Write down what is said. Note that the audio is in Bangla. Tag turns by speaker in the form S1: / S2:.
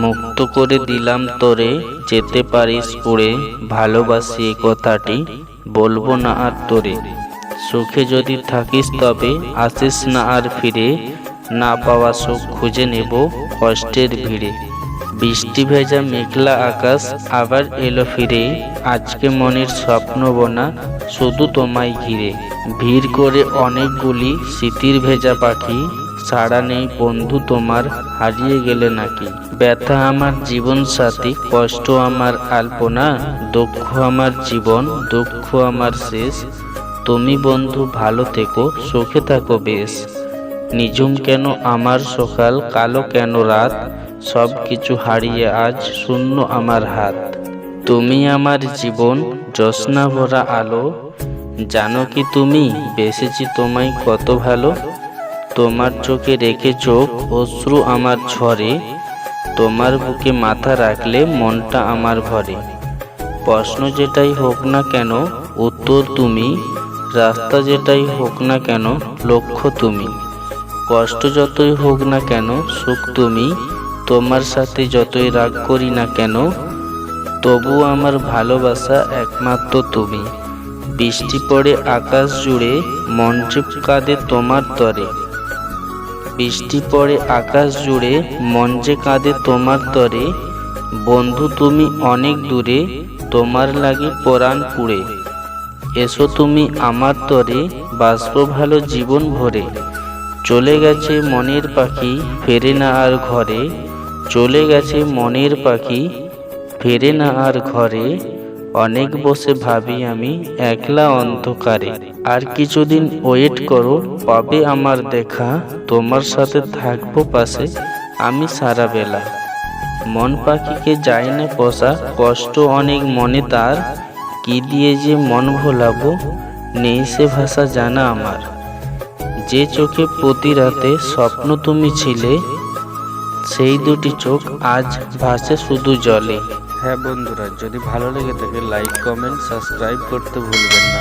S1: মুক্ত করে দিলাম তোরে, যেতে পারিস পুড়ে, ভালোবাসি এই কথাটি বলবো না আর তোরে। সুখে যদি থাকিস তবে আসিস না আর ফিরে, না পাওয়া সুখ খুঁজে নেব কষ্টের ভিড়ে। বৃষ্টি ভেজা মেঘলা আকাশ আবার এলো ফিরে, আজকে মনের স্বপ্ন বোনা শুধু তোমায় ঘিরে। ভিড় করে অনেকগুলি স্মৃতির ভেজা পাখি, সাড়া নেই বন্ধু তোমার, হারিয়ে গেলে নাকি। ব্যথা আমার জীবন সাথী, কষ্ট আমার আলপনা, দুঃখ আমার জীবন, দুঃখ আমার শেষ। তুমি বন্ধু ভালো থেকো, সুখে থাকো বেশ। নিঝুম কেন আমার সকাল, কালো কেন রাত, সব কিছু হারিয়ে আজ শূন্য আমার হাত। তুমি আমার জীবন, জ্যোৎস্না ভরা আলো, জানো কি তুমি বেসেছি তোমায় কত ভালো। তোমার চোখে রেখে চোখ অশ্রু আমার ঝরে, তোমার বুকে মাথা রাখলে মনটা আমার ভরে। প্রশ্ন যেটাই হোক না কেন উত্তর তুমি, রাস্তা যেটাই হোক না কেন লক্ষ্য তুমি। কষ্ট যতই হোক না কেন সুখ তুমি, তোমার সাথে যতই রাগ করি না কেন তবু আমার ভালোবাসা একমাত্র তুমি। বৃষ্টি পড়ে আকাশ জুড়ে, মন যে কাঁদে তোমার তরে। বৃষ্টি পড়ে আকাশ জুড়ে, মন যে কাঁদে তোমার তরে। বন্ধু তুমি অনেক দূরে, তোমার লাগে পরাণ পুড়ে। এসো তুমি আমার তরে, বাঁচবো ভালো জীবন ভরে। চলে গেছে মনের পাখি, ফেরে না আর ঘরে। চলে গেছে মনের পাখি, ফেরে না আর ঘরে। অনেক বসে ভাবি আমি একলা অন্ধকারে। আর কিছুদিন ওয়েট করো, পাবে আমার দেখা, তোমার সাথে থাকবো পাশে আমি সারা বেলা। মন পাখিকে যায় না পোষা, কষ্ট অনেক মনে তার, কি দিয়ে যে মন ভোলাবো নেই সে ভাষা জানা আমার। যে চোখে প্রতি রাতে স্বপ্ন তুমি ছিলে, সেই দুটি চোখ আজ ভাসে শুধু জলে। হ্যাঁ বন্ধুরা, যদি ভালো লেগে থাকে লাইক কমেন্ট সাবস্ক্রাইব করতে ভুলবেন না।